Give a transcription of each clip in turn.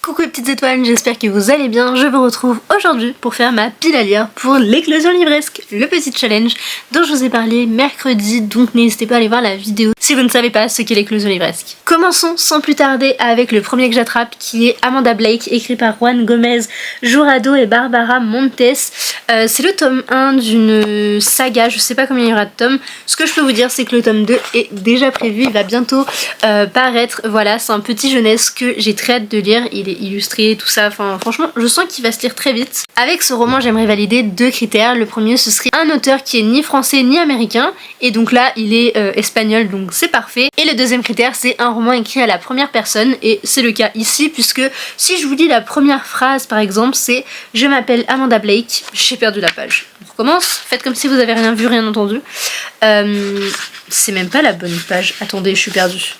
Coucou les petites étoiles, j'espère que vous allez bien. Je vous retrouve aujourd'hui pour faire ma pile à lire pour l'éclosion livresque, le petit challenge dont je vous ai parlé mercredi, donc n'hésitez pas à aller voir la vidéo si vous ne savez pas ce qu'est l'éclosion livresque. Commençons sans plus tarder avec le premier que j'attrape qui est Amanda Blake, écrit par Juan Gomez Jurado et Barbara Montes. C'est le tome 1 d'une saga, je sais pas combien il y aura de tomes. Ce que je peux vous dire c'est que le tome 2 est déjà prévu, il va bientôt paraître. Voilà, c'est un petit jeunesse que j'ai très hâte de lire, il est illustré, tout ça, enfin franchement je sens qu'il va se lire très vite. Avec ce roman j'aimerais valider deux critères. Le premier ce serait un auteur qui est ni français ni américain, et donc là il est espagnol, donc c'est parfait. Et le deuxième critère c'est un roman écrit à la première personne, et c'est le cas ici puisque si je vous lis la première phrase par exemple c'est « Je m'appelle Amanda Blake », j'ai perdu la page. On recommence, faites comme si vous avez rien vu, rien entendu. C'est même pas la bonne page, attendez je suis perdue.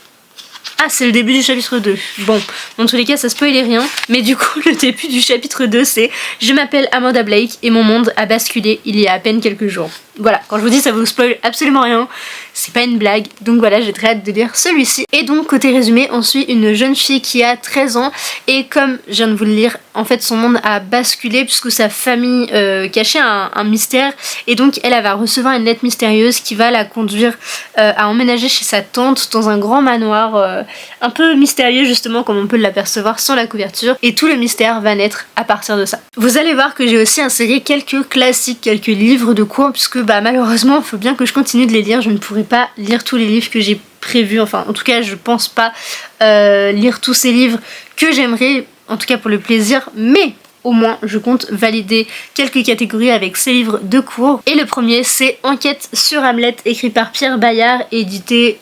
Ah, c'est le début du chapitre 2. Bon, dans tous les cas, ça spoilait rien. Mais du coup, le début du chapitre 2, c'est « Je m'appelle Amanda Blake et mon monde a basculé il y a à peine quelques jours ». Voilà, quand je vous dis ça vous spoil absolument rien, c'est pas une blague. Donc voilà, j'ai très hâte de lire celui-ci. Et donc, côté résumé, on suit une jeune fille qui a 13 ans. Et comme je viens de vous le lire, en fait, son monde a basculé puisque sa famille cachait un mystère. Et donc, elle va recevoir une lettre mystérieuse qui va la conduire à emménager chez sa tante dans un grand manoir un peu mystérieux justement comme on peut l'apercevoir sans la couverture, et tout le mystère va naître à partir de ça. Vous allez voir que j'ai aussi inséré quelques classiques, quelques livres de cours puisque malheureusement il faut bien que je continue de les lire, je ne pourrai pas lire tous les livres que j'ai prévus, enfin en tout cas je pense pas lire tous ces livres que j'aimerais, en tout cas pour le plaisir, mais au moins je compte valider quelques catégories avec ces livres de cours. Et le premier c'est Enquête sur Hamlet, écrit par Pierre Bayard, édité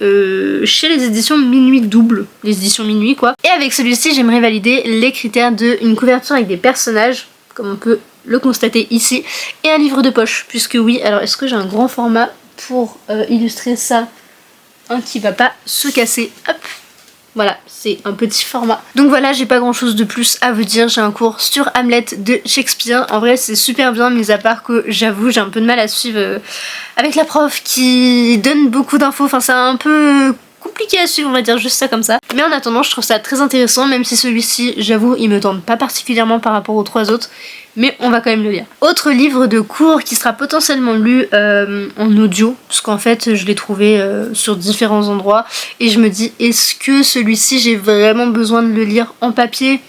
chez les éditions Minuit Double, les éditions Minuit quoi. Et avec celui-ci j'aimerais valider les critères d'une couverture avec des personnages, comme on peut le constater ici, et un livre de poche, puisque oui, alors est-ce que j'ai un grand format pour illustrer ça, un qui va pas se casser, hop. Voilà, c'est un petit format. Donc voilà, j'ai pas grand chose de plus à vous dire. J'ai un cours sur Hamlet de Shakespeare. En vrai, c'est super bien, mis à part que j'avoue, j'ai un peu de mal à suivre avec la prof qui donne beaucoup d'infos. Enfin, c'est un peu compliqué à suivre, on va dire juste ça comme ça. Mais en attendant, je trouve ça très intéressant, même si celui-ci, j'avoue, il me tente pas particulièrement par rapport aux trois autres. Mais on va quand même le lire. Autre livre de cours qui sera potentiellement lu en audio, parce qu'en fait je l'ai trouvé sur différents endroits, et je me dis est-ce que celui-ci j'ai vraiment besoin de le lire en papier ?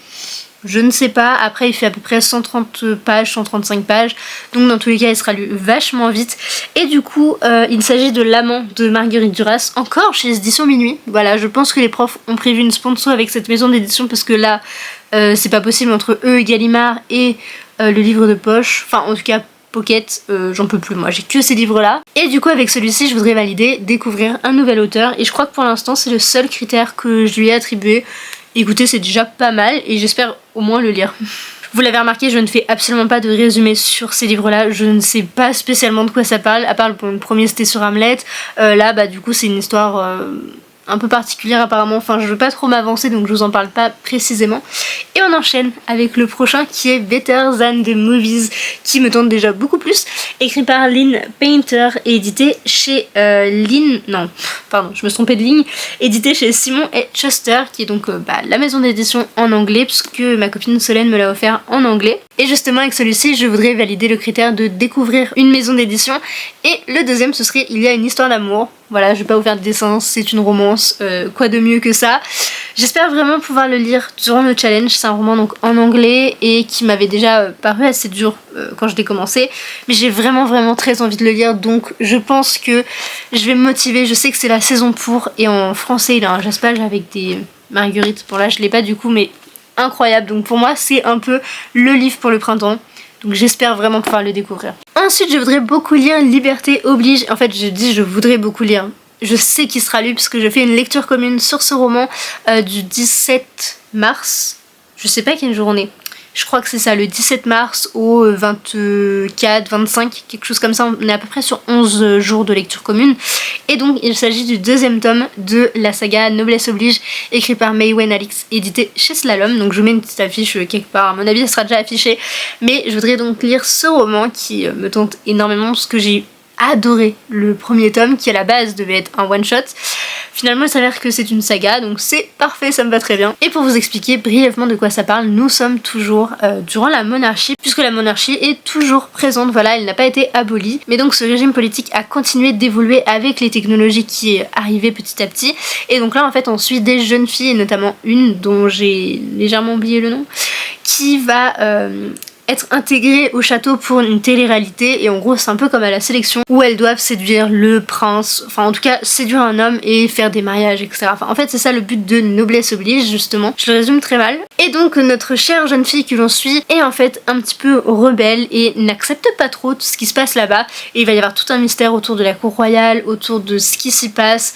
Je ne sais pas. Après il fait à peu près 130 pages, 135 pages, donc dans tous les cas il sera lu vachement vite. Et du coup il s'agit de L'amant de Marguerite Duras, encore chez les éditions Minuit. Voilà, je pense que les profs ont prévu une sponsor avec cette maison d'édition, parce que là c'est pas possible entre eux et Gallimard et le livre de poche, enfin en tout cas Pocket, j'en peux plus, moi j'ai que ces livres là. Et du coup avec celui-ci je voudrais valider découvrir un nouvel auteur, et je crois que pour l'instant c'est le seul critère que je lui ai attribué. Écoutez, c'est déjà pas mal et j'espère au moins le lire. Vous l'avez remarqué, je ne fais absolument pas de résumé sur ces livres-là, je ne sais pas spécialement de quoi ça parle, à part le premier c'était sur Hamlet, là du coup c'est une histoire un peu particulière apparemment, enfin je veux pas trop m'avancer donc je vous en parle pas précisément. Et on enchaîne avec le prochain qui est Better Than the Movies, qui me tente déjà beaucoup plus, écrit par Lynn Painter et édité chez je me suis trompée de ligne, édité chez Simon et Schuster, qui est donc la maison d'édition en anglais, puisque ma copine Solène me l'a offert en anglais. Et justement avec celui-ci je voudrais valider le critère de découvrir une maison d'édition, et le deuxième ce serait Il y a une histoire d'amour. Voilà, je vais pas vous faire de dessin, c'est une romance, quoi de mieux que ça. J'espère vraiment pouvoir le lire durant le challenge. C'est un roman donc en anglais et qui m'avait déjà paru assez dur quand je l'ai commencé, mais j'ai vraiment très envie de le lire, donc je pense que je vais me motiver. Je sais que c'est la saison pour, et en français il a un jaspage avec des marguerites. Bon là je l'ai pas du coup, mais incroyable, donc pour moi c'est un peu le livre pour le printemps. Donc j'espère vraiment pouvoir le découvrir. Ensuite je voudrais beaucoup lire Liberté oblige. En fait je dis je voudrais beaucoup lire. Je sais qu'il sera lu puisque je fais une lecture commune sur ce roman du 17 mars. Je sais pas quelle journée. Je crois que c'est ça, le 17 mars au 24, 25, quelque chose comme ça. On est à peu près sur 11 jours de lecture commune. Et donc il s'agit du deuxième tome de la saga Noblesse oblige, écrit par Maïwenn Alix, édité chez Slalom. Donc je vous mets une petite affiche quelque part, à mon avis elle sera déjà affichée. Mais je voudrais donc lire ce roman qui me tente énormément, parce que j'ai adoré le premier tome qui à la base devait être un one shot. Finalement il s'avère que c'est une saga, donc c'est parfait, ça me va très bien. Et pour vous expliquer brièvement de quoi ça parle, nous sommes toujours durant la monarchie, puisque la monarchie est toujours présente, voilà, elle n'a pas été abolie. Mais donc ce régime politique a continué d'évoluer avec les technologies qui arrivaient petit à petit. Et donc là en fait on suit des jeunes filles, et notamment une dont j'ai légèrement oublié le nom, qui va être intégrées au château pour une télé-réalité, et en gros c'est un peu comme à la sélection où elles doivent séduire le prince, enfin en tout cas séduire un homme et faire des mariages, etc. Enfin en fait c'est ça le but de Noblesse Oblige justement, je le résume très mal. Et donc notre chère jeune fille que l'on suit est en fait un petit peu rebelle et n'accepte pas trop tout ce qui se passe là-bas, et il va y avoir tout un mystère autour de la cour royale, autour de ce qui s'y passe,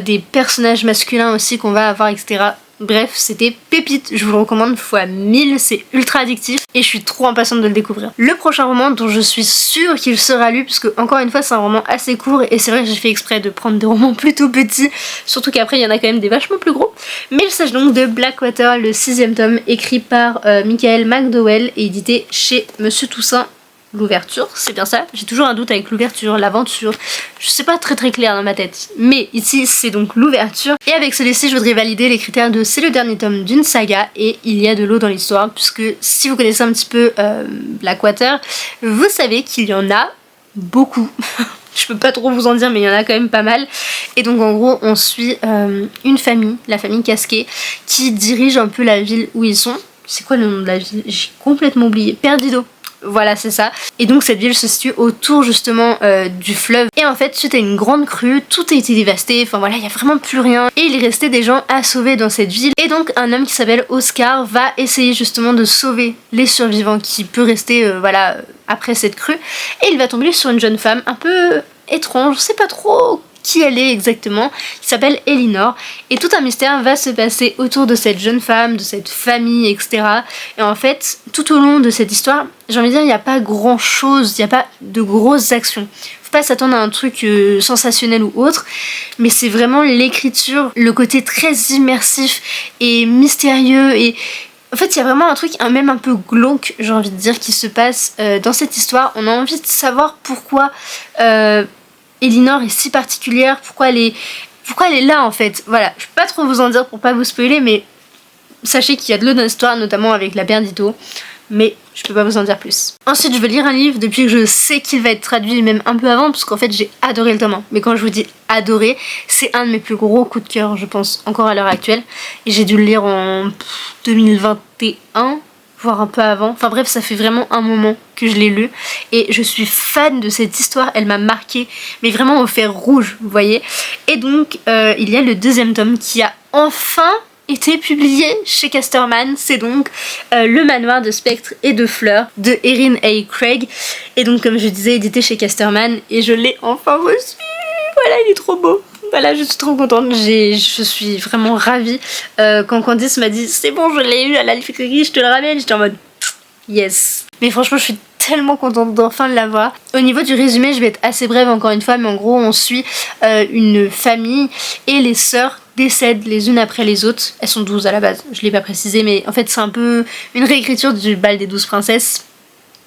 des personnages masculins aussi qu'on va avoir, etc. Bref, c'était pépite, je vous le recommande fois 1000, c'est ultra addictif et je suis trop impatiente de le découvrir. Le prochain roman dont je suis sûre qu'il sera lu, puisque encore une fois c'est un roman assez court et c'est vrai que j'ai fait exprès de prendre des romans plutôt petits, surtout qu'après il y en a quand même des vachement plus gros. Mais il s'agit donc de Blackwater, le 6ème tome, écrit par Michael McDowell et édité chez Monsieur Toussaint. L'ouverture, c'est bien ça, j'ai toujours un doute avec l'ouverture, l'aventure, je sais pas très clair dans ma tête, mais ici c'est donc l'ouverture, et avec celui-ci je voudrais valider les critères de c'est le dernier tome d'une saga et il y a de l'eau dans l'histoire, puisque si vous connaissez un petit peu Blackwater, vous savez qu'il y en a beaucoup. Je peux pas trop vous en dire mais il y en a quand même pas mal. Et donc en gros on suit une famille, la famille Casquet, qui dirige un peu la ville où ils sont. C'est quoi le nom de la ville? J'ai complètement oublié. Perdido. Voilà, c'est ça. Et donc cette ville se situe autour justement du fleuve. Et en fait, suite à une grande crue, tout a été dévasté. Enfin voilà, il n'y a vraiment plus rien. Et il est resté des gens à sauver dans cette ville. Et donc un homme qui s'appelle Oscar va essayer justement de sauver les survivants qui peut rester voilà après cette crue. Et il va tomber sur une jeune femme un peu étrange, je sais pas trop qui elle est exactement, qui s'appelle Elinor, et tout un mystère va se passer autour de cette jeune femme, de cette famille, etc. Et en fait, tout au long de cette histoire, j'ai envie de dire, il n'y a pas grand chose, il n'y a pas de grosses actions. Faut pas s'attendre à un truc sensationnel ou autre, mais c'est vraiment l'écriture, le côté très immersif et mystérieux, et en fait il y a vraiment un truc même un peu glauque, j'ai envie de dire, qui se passe dans cette histoire. On a envie de savoir pourquoi Elinor est si particulière, pourquoi elle est là en fait. Voilà, je peux pas trop vous en dire pour pas vous spoiler, mais sachez qu'il y a de l'eau dans l'histoire, notamment avec la Perdito, mais je peux pas vous en dire plus. Ensuite je veux lire un livre depuis que je sais qu'il va être traduit, même un peu avant, parce qu'en fait j'ai adoré le tome 1. Mais quand je vous dis adoré, c'est un de mes plus gros coups de cœur, je pense, encore à l'heure actuelle. Et j'ai dû le lire en 2021, voire un peu avant. Enfin bref, ça fait vraiment un moment que je l'ai lu et je suis fan de cette histoire, elle m'a marquée, mais vraiment au fer rouge, vous voyez. Et donc il y a le 2ème tome qui a enfin été publié chez Casterman, c'est donc Le Manoir de Spectres et de Fleurs de Erin A. Craig, et donc comme je disais édité chez Casterman, et je l'ai enfin reçu, voilà, il est trop beau. Voilà, je suis trop contente, je suis vraiment ravie. Quand Candice m'a dit c'est bon, je l'ai eu à la librairie, je te le ramène, j'étais en mode yes. Mais franchement je suis tellement contente d'enfin l'avoir. Au niveau du résumé, je vais être assez brève encore une fois, mais en gros on suit une famille et les sœurs décèdent les unes après les autres. Elles sont 12 à la base, je l'ai pas précisé, mais en fait c'est un peu une réécriture du bal des 12 princesses,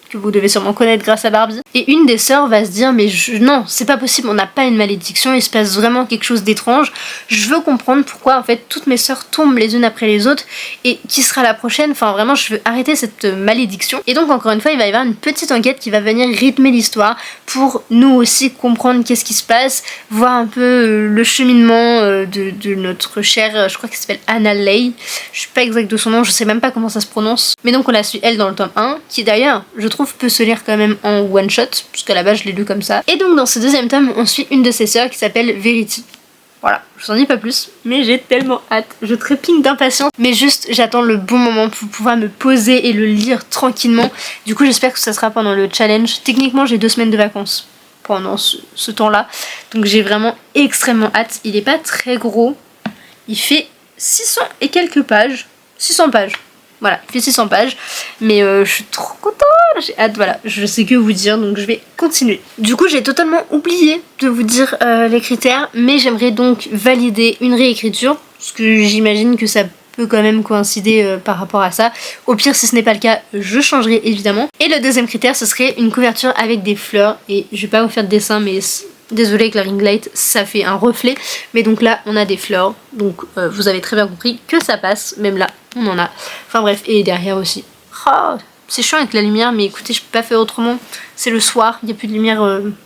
que vous devez sûrement connaître grâce à Barbie. Et une des sœurs va se dire mais non, c'est pas possible, on n'a pas une malédiction, il se passe vraiment quelque chose d'étrange, je veux comprendre pourquoi en fait toutes mes sœurs tombent les unes après les autres et qui sera la prochaine, enfin vraiment je veux arrêter cette malédiction. Et donc encore une fois il va y avoir une petite enquête qui va venir rythmer l'histoire pour nous aussi comprendre qu'est-ce qui se passe, voir un peu le cheminement de notre chère, je crois qu'elle s'appelle Anna Leigh, je suis pas exacte de son nom, je sais même pas comment ça se prononce, mais donc on la suit elle dans le tome 1, qui d'ailleurs je trouve peut se lire quand même en one shot, puisqu'à la base je l'ai lu comme ça. Et donc dans ce 2ème tome on suit une de ses sœurs qui s'appelle Verity. Voilà, je vous en dis pas plus, mais j'ai tellement hâte, je trépigne d'impatience, mais juste j'attends le bon moment pour pouvoir me poser et le lire tranquillement. Du coup j'espère que ça sera pendant le challenge. Techniquement j'ai 2 semaines de vacances pendant ce temps-là, donc j'ai vraiment extrêmement hâte. Il est pas très gros, il fait 600 et quelques pages, 600 pages. Voilà, il fait 600 pages, mais je suis trop contente, j'ai hâte, voilà, je sais que vous dire, donc je vais continuer. Du coup, j'ai totalement oublié de vous dire les critères, mais j'aimerais donc valider une réécriture, parce que j'imagine que ça peut quand même coïncider par rapport à ça. Au pire, si ce n'est pas le cas, je changerai évidemment. Et le deuxième critère, ce serait une couverture avec des fleurs. Et je vais pas vous faire de dessin, mais désolée avec la ring light, ça fait un reflet. Mais donc là, on a des fleurs. Donc vous avez très bien compris que ça passe. Même là, on en a. Enfin bref, et derrière aussi. Oh, c'est chiant avec la lumière, mais écoutez, je peux pas faire autrement. C'est le soir, il n'y a plus de lumière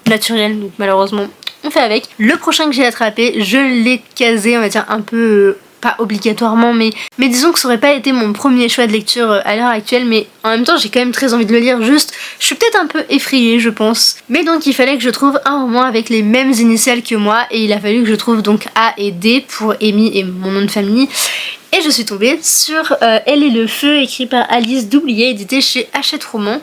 naturelle, donc malheureusement, on fait avec. Le prochain que j'ai attrapé, je l'ai casé, on va dire un peu... pas obligatoirement, mais disons que ça aurait pas été mon premier choix de lecture à l'heure actuelle, mais en même temps j'ai quand même très envie de le lire, juste je suis peut-être un peu effrayée je pense. Mais donc il fallait que je trouve un roman avec les mêmes initiales que moi, et il a fallu que je trouve donc A et D pour Amy et mon nom de famille. Et je suis tombée sur Elle et le feu, écrit par Alice Doublier, édité chez Hachette Roman.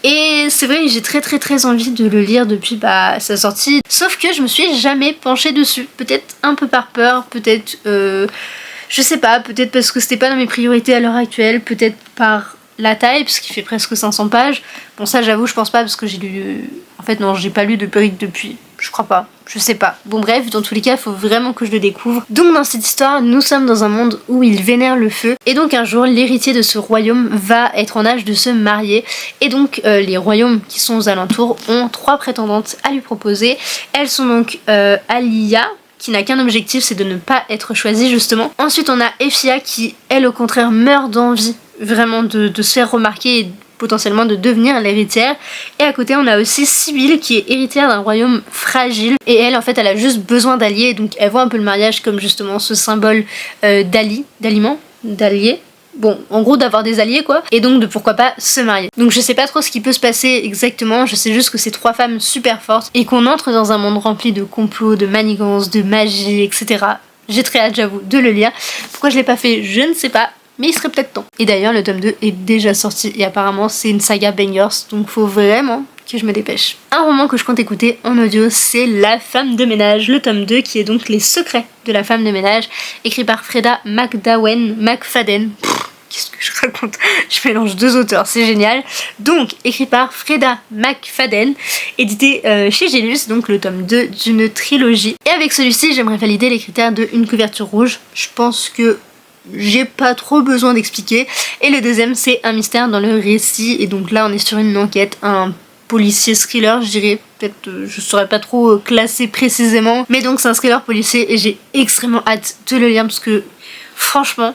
Et c'est vrai que j'ai très envie de le lire depuis sa sortie. Sauf que je me suis jamais penchée dessus. Peut-être un peu par peur, peut-être... je sais pas, peut-être parce que c'était pas dans mes priorités à l'heure actuelle, peut-être par la taille, parce qu'il fait presque 500 pages. Bon ça j'avoue je pense pas parce que j'ai lu... En fait non, j'ai pas lu de Brick depuis... Je crois pas, je sais pas. Bon bref, dans tous les cas, il faut vraiment que je le découvre. Donc dans cette histoire, nous sommes dans un monde où il vénère le feu. Et donc un jour, l'héritier de ce royaume va être en âge de se marier. Et donc les royaumes qui sont aux alentours ont 3 prétendantes à lui proposer. Elles sont donc Alia, qui n'a qu'un objectif, c'est de ne pas être choisie justement. Ensuite on a Effia qui, elle au contraire, meurt d'envie vraiment de se faire remarquer et potentiellement de devenir l'héritière. Et à côté on a aussi Sibylle qui est héritière d'un royaume fragile, et elle en fait elle a juste besoin d'alliés, donc elle voit un peu le mariage comme justement ce symbole d'alliés. Bon, en gros d'avoir des alliés quoi, et donc de pourquoi pas se marier. Donc je sais pas trop ce qui peut se passer exactement, je sais juste que c'est 3 femmes super fortes et qu'on entre dans un monde rempli de complots, de manigances, de magie, etc. J'ai très hâte j'avoue de le lire. Pourquoi je l'ai pas fait, je ne sais pas, mais il serait peut-être temps. Et d'ailleurs le tome 2 est déjà sorti et apparemment c'est une saga bangers, donc faut vraiment que je me dépêche. Un roman que je compte écouter en audio, c'est La femme de ménage, le tome 2 qui est donc Les secrets de la femme de ménage, écrit par Freda McFadden. Qu'est-ce que je raconte? Je mélange 2 auteurs, c'est génial. Donc, écrit par Freda McFadden, édité chez Gélus, donc le tome 2 d'une trilogie. Et avec celui-ci, j'aimerais valider les critères de une couverture rouge. Je pense que j'ai pas trop besoin d'expliquer. Et le deuxième, c'est un mystère dans le récit. Et donc là, on est sur une enquête, un policier thriller, je dirais. Peut-être, je saurais pas trop classer précisément. Mais donc, c'est un thriller policier et j'ai extrêmement hâte de le lire parce que, franchement,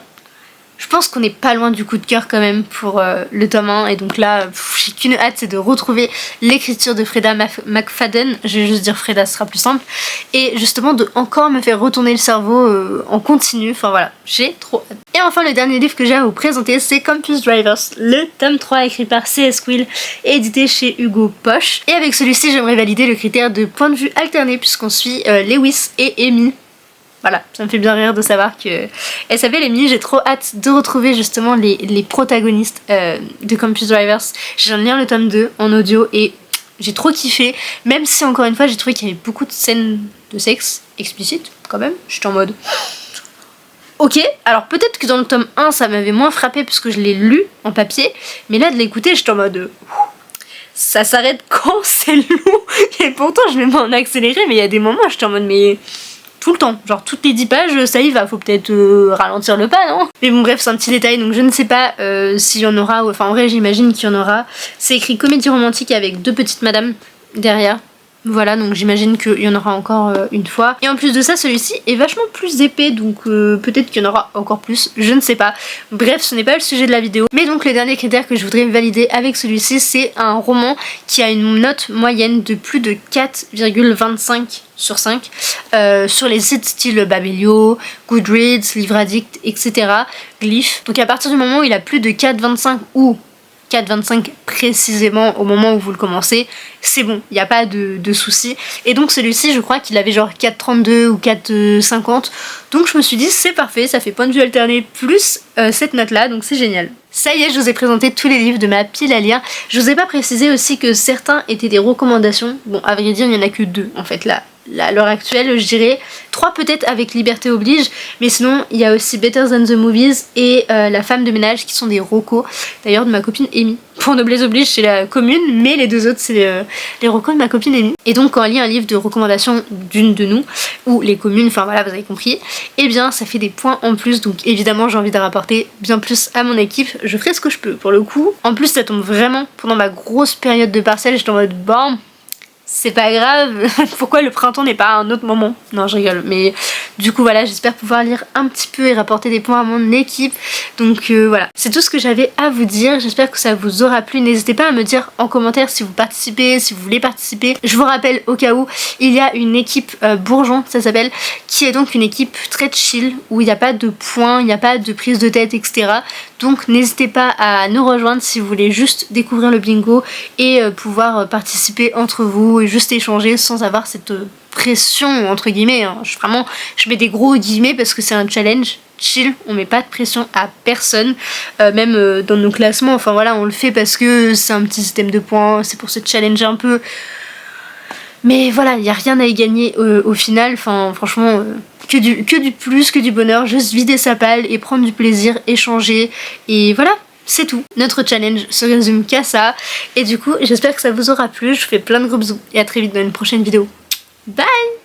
je pense qu'on n'est pas loin du coup de cœur quand même pour le tome 1. Et donc là, j'ai qu'une hâte, c'est de retrouver l'écriture de Freda McFadden. Je vais juste dire Freda, ce sera plus simple. Et justement de encore me faire retourner le cerveau en continu. Enfin voilà, j'ai trop hâte. Et enfin le dernier livre que j'ai à vous présenter, c'est Campus Drivers, le tome 3 écrit par C.S. Quill et édité chez Hugo Poche. Et avec celui-ci, j'aimerais valider le critère de point de vue alterné puisqu'on suit Lewis et Amy. Voilà, ça me fait bien rire de savoir qu'elle s'appelle Amy. J'ai trop hâte de retrouver justement les protagonistes de Campus Drivers. Je viens de lire le tome 2 en audio et j'ai trop kiffé. Même si encore une fois j'ai trouvé qu'il y avait beaucoup de scènes de sexe explicites quand même. J'étais en mode... Ok, alors peut-être que dans le tome 1 ça m'avait moins frappé puisque je l'ai lu en papier. Mais là de l'écouter j'étais en mode... Ça s'arrête quand c'est long. Et pourtant je me mets en accéléré, mais il y a des moments j'étais en mode mais... Tout le temps, genre toutes les 10 pages ça y va, faut peut-être ralentir le pas non? Mais bon bref c'est un petit détail, donc je ne sais pas s'il y en aura, enfin en vrai j'imagine qu'il y en aura. C'est écrit comédie romantique avec 2 petites madames derrière. Voilà, donc j'imagine qu'il y en aura encore une fois. Et en plus de ça, celui-ci est vachement plus épais, donc peut-être qu'il y en aura encore plus, je ne sais pas. Bref, ce n'est pas le sujet de la vidéo. Mais donc le dernier critère que je voudrais valider avec celui-ci, c'est un roman qui a une note moyenne de plus de 4,25 sur 5 sur les sites style Babelio, Goodreads, Livre Addict, etc. Glyph. Donc à partir du moment où il a plus de 4,25 ou 4,25 précisément au moment où vous le commencez, c'est bon, il n'y a pas de soucis. Et donc celui-ci je crois qu'il avait genre 4,32 ou 4,50, donc je me suis dit c'est parfait, ça fait point de vue alterné plus cette note là, donc c'est génial. Ça y est, je vous ai présenté tous les livres de ma pile à lire. Je vous ai pas précisé aussi que certains étaient des recommandations. Bon, à vrai dire, il n'y en a que 2 en fait là. À l'heure actuelle, je dirais 3 peut-être avec Liberté oblige, mais sinon il y a aussi Better Than the Movies et La femme de ménage qui sont des recos, d'ailleurs de ma copine Amy, pour Noblesse oblige, c'est la commune, mais les deux autres, c'est les recos de ma copine Amy. Et donc quand on lit un livre de recommandation d'une de nous, ou les communes, enfin voilà, vous avez compris, eh bien ça fait des points en plus, donc évidemment j'ai envie de rapporter bien plus à mon équipe, je ferai ce que je peux pour le coup. En plus ça tombe vraiment pendant ma grosse période de partiel, j'étais en mode bon, c'est pas grave, pourquoi le printemps n'est pas à un autre moment? Non, je rigole, mais du coup voilà, j'espère pouvoir lire un petit peu et rapporter des points à mon équipe. Donc voilà, c'est tout ce que j'avais à vous dire, j'espère que ça vous aura plu. N'hésitez pas à me dire en commentaire si vous participez, si vous voulez participer. Je vous rappelle au cas où, il y a une équipe Bourgeon, ça s'appelle, qui est donc une équipe très chill, où il n'y a pas de points, il n'y a pas de prise de tête, etc. Donc n'hésitez pas à nous rejoindre si vous voulez juste découvrir le bingo et pouvoir participer entre vous et juste échanger sans avoir cette pression entre guillemets, hein. Je mets des gros guillemets parce que c'est un challenge chill, on met pas de pression à personne, même dans nos classements, enfin voilà, on le fait parce que c'est un petit système de points, c'est pour se challenger un peu, mais voilà, il n'y a rien à y gagner au final, enfin franchement que du plus, que du bonheur, juste vider sa palle et prendre du plaisir, échanger, et voilà. C'est tout, notre challenge se résume qu'à ça, et du coup j'espère que ça vous aura plu, je vous fais plein de gros bisous et à très vite dans une prochaine vidéo. Bye!